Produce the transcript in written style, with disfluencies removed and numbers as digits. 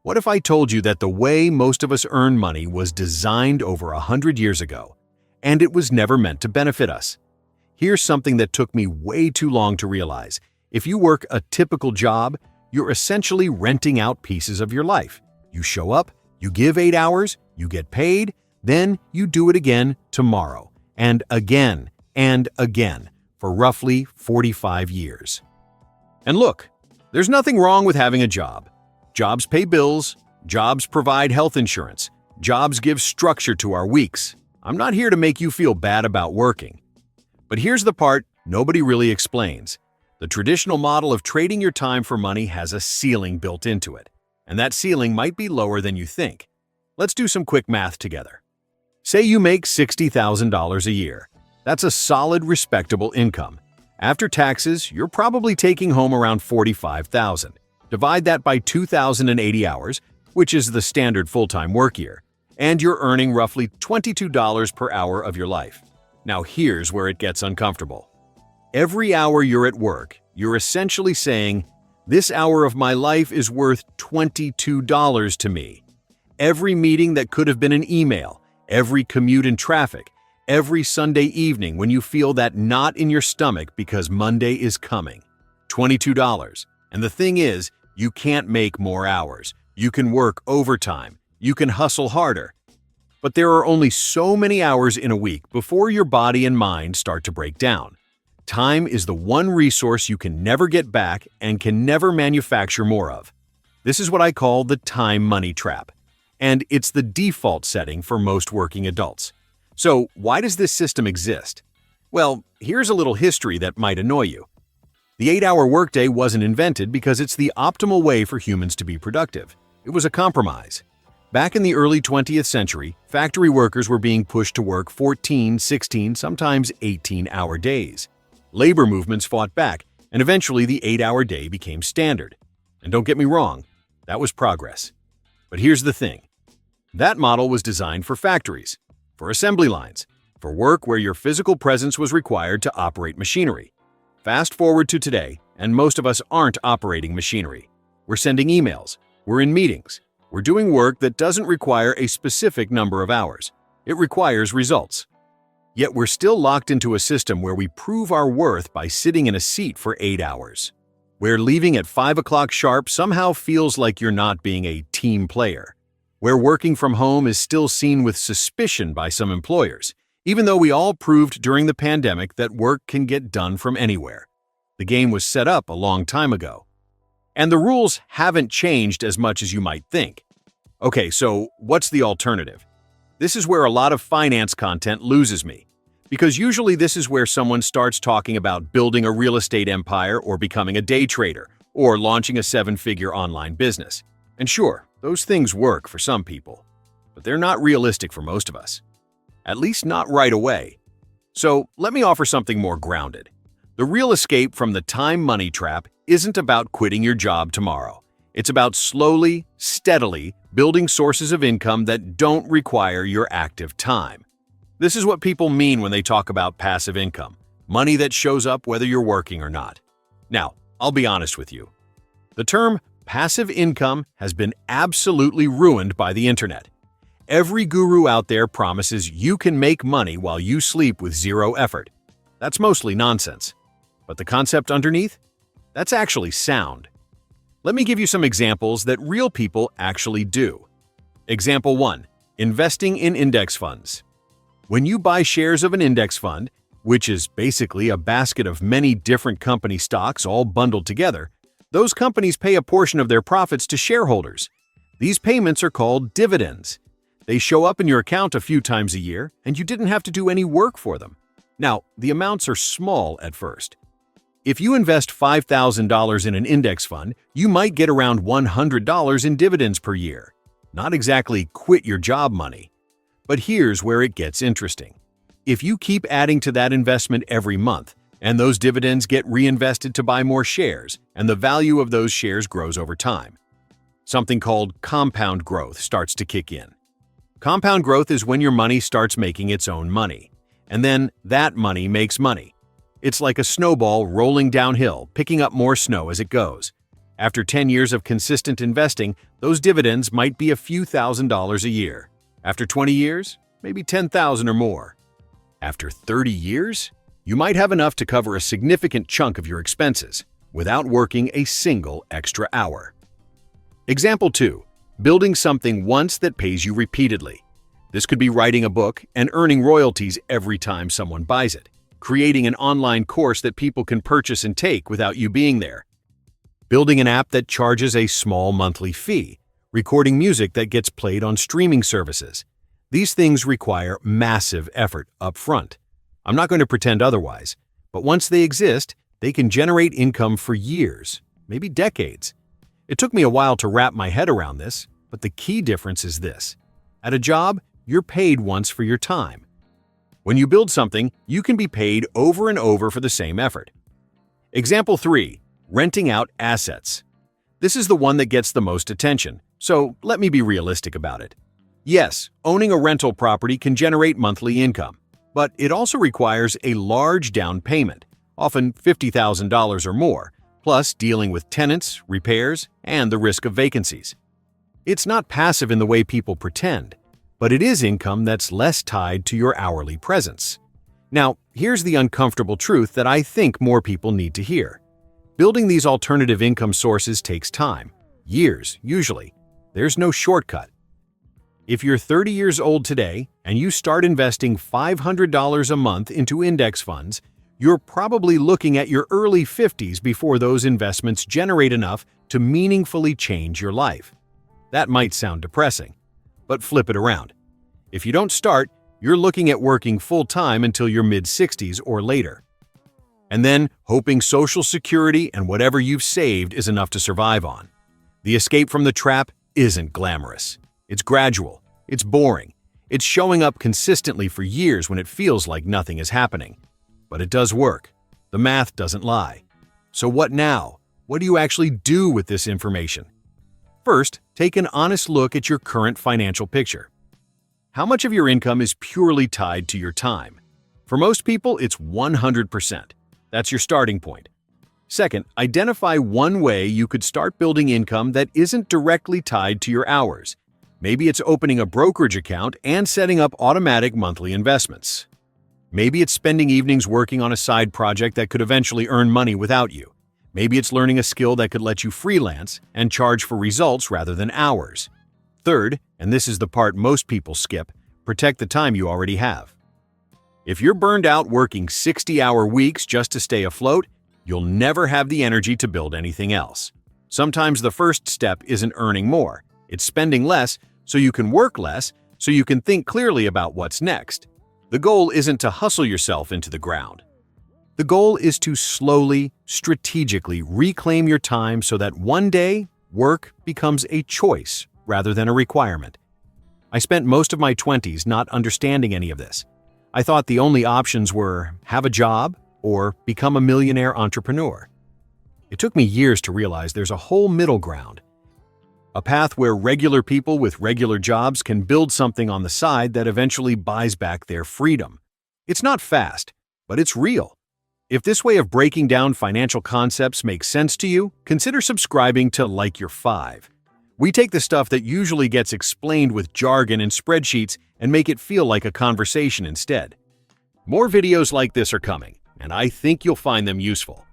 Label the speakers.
Speaker 1: What if I told you that the way most of us earn money was designed over 100 years ago, and it was never meant to benefit us? Here's something that took me way too long to realize. If you work a typical job, you're essentially renting out pieces of your life. You show up, you give 8 hours, you get paid, then you do it again tomorrow, and again, for roughly 45 years. And look, there's nothing wrong with having a job. Jobs pay bills, jobs provide health insurance, jobs give structure to our weeks. I'm not here to make you feel bad about working. But here's the part nobody really explains. The traditional model of trading your time for money has a ceiling built into it, and that ceiling might be lower than you think. Let's do some quick math together. Say you make $60,000 a year. That's a solid, respectable income. After taxes, you're probably taking home around $45,000. Divide that by 2,080 hours, which is the standard full-time work year, and you're earning roughly $22 per hour of your life. Now here's where it gets uncomfortable. Every hour you're at work, you're essentially saying, "This hour of my life is worth $22 to me." Every meeting that could have been an email, every commute in traffic, every Sunday evening when you feel that knot in your stomach because Monday is coming. $22. And the thing is, you can't make more hours. You can work overtime. You can hustle harder. But there are only so many hours in a week before your body and mind start to break down. Time is the one resource you can never get back and can never manufacture more of. This is what I call the time money trap. And it's the default setting for most working adults. So why does this system exist? Well, here's a little history that might annoy you. The 8-hour workday wasn't invented because it's the optimal way for humans to be productive. It was a compromise. Back in the early 20th century, factory workers were being pushed to work 14, 16, sometimes 18-hour days. Labor movements fought back, and eventually the 8-hour day became standard. And don't get me wrong, that was progress. But here's the thing. That model was designed for factories, for assembly lines, for work where your physical presence was required to operate machinery. Fast forward to today, and most of us aren't operating machinery. We're sending emails, we're in meetings, we're doing work that doesn't require a specific number of hours. It requires results. Yet we're still locked into a system where we prove our worth by sitting in a seat for 8 hours, where leaving at 5 o'clock sharp somehow feels like you're not being a team player, where working from home is still seen with suspicion by some employers, even though we all proved during the pandemic that work can get done from anywhere. The game was set up a long time ago. And the rules haven't changed as much as you might think. Okay, so what's the alternative? This is where a lot of finance content loses me, because usually this is where someone starts talking about building a real estate empire or becoming a day trader or launching a 7-figure online business. And sure, those things work for some people, but they're not realistic for most of us. At least not right away. So let me offer something more grounded. The real escape from the time money trap isn't about quitting your job tomorrow. It's about slowly, steadily building sources of income that don't require your active time. This is what people mean when they talk about passive income, money that shows up whether you're working or not. Now, I'll be honest with you. The term passive income has been absolutely ruined by the internet. Every guru out there promises you can make money while you sleep with zero effort. That's mostly nonsense. But the concept underneath? That's actually sound. Let me give you some examples that real people actually do. Example 1. Investing in index funds. When you buy shares of an index fund, which is basically a basket of many different company stocks all bundled together, those companies pay a portion of their profits to shareholders. These payments are called dividends. They show up in your account a few times a year, and you didn't have to do any work for them. Now, the amounts are small at first. If you invest $5,000 in an index fund, you might get around $100 in dividends per year. Not exactly quit your job money. But here's where it gets interesting. If you keep adding to that investment every month, and those dividends get reinvested to buy more shares, and the value of those shares grows over time, something called compound growth starts to kick in. Compound growth is when your money starts making its own money, and then that money makes money. It's like a snowball rolling downhill, picking up more snow as it goes. After 10 years of consistent investing, those dividends might be a few $1,000s a year. After 20 years, maybe 10,000 or more. After 30 years, you might have enough to cover a significant chunk of your expenses without working a single extra hour. Example 2. Building something once that pays you repeatedly. This could be writing a book and earning royalties every time someone buys it, creating an online course that people can purchase and take without you being there, building an app that charges a small monthly fee, recording music that gets played on streaming services. These things require massive effort up front. I'm not going to pretend otherwise, but once they exist, they can generate income for years, maybe decades. It took me a while to wrap my head around this, but the key difference is this. At a job, you're paid once for your time. When you build something, you can be paid over and over for the same effort. Example 3. Renting out assets. This is the one that gets the most attention, so let me be realistic about it. Yes, owning a rental property can generate monthly income, but it also requires a large down payment, often $50,000 or more, plus dealing with tenants, repairs, and the risk of vacancies. It's not passive in the way people pretend, but it is income that's less tied to your hourly presence. Now, here's the uncomfortable truth that I think more people need to hear. Building these alternative income sources takes time, years usually. There's no shortcut. If you're 30 years old today and you start investing $500 a month into index funds, you're probably looking at your early 50s before those investments generate enough to meaningfully change your life. That might sound depressing, but flip it around. If you don't start, you're looking at working full-time until your mid-60s or later. And then hoping Social Security and whatever you've saved is enough to survive on. The escape from the trap isn't glamorous. It's gradual. It's boring. It's showing up consistently for years when it feels like nothing is happening. But it does work. The math doesn't lie. So what now? What do you actually do with this information? First, take an honest look at your current financial picture. How much of your income is purely tied to your time? For most people, it's 100%. That's your starting point. Second, identify one way you could start building income that isn't directly tied to your hours. Maybe it's opening a brokerage account and setting up automatic monthly investments. Maybe it's spending evenings working on a side project that could eventually earn money without you. Maybe it's learning a skill that could let you freelance and charge for results rather than hours. Third, and this is the part most people skip, protect the time you already have. If you're burned out working 60-hour weeks just to stay afloat, you'll never have the energy to build anything else. Sometimes the first step isn't earning more. It's spending less so you can work less so you can think clearly about what's next. The goal isn't to hustle yourself into the ground. The goal is to slowly, strategically reclaim your time so that one day, work becomes a choice rather than a requirement. I spent most of my 20s not understanding any of this. I thought the only options were have a job or become a millionaire entrepreneur. It took me years to realize there's a whole middle ground. A path where regular people with regular jobs can build something on the side that eventually buys back their freedom. It's not fast, but it's real. If this way of breaking down financial concepts makes sense to you, consider subscribing to Like Your 5. We take the stuff that usually gets explained with jargon and spreadsheets and make it feel like a conversation instead. More videos like this are coming, and I think you'll find them useful.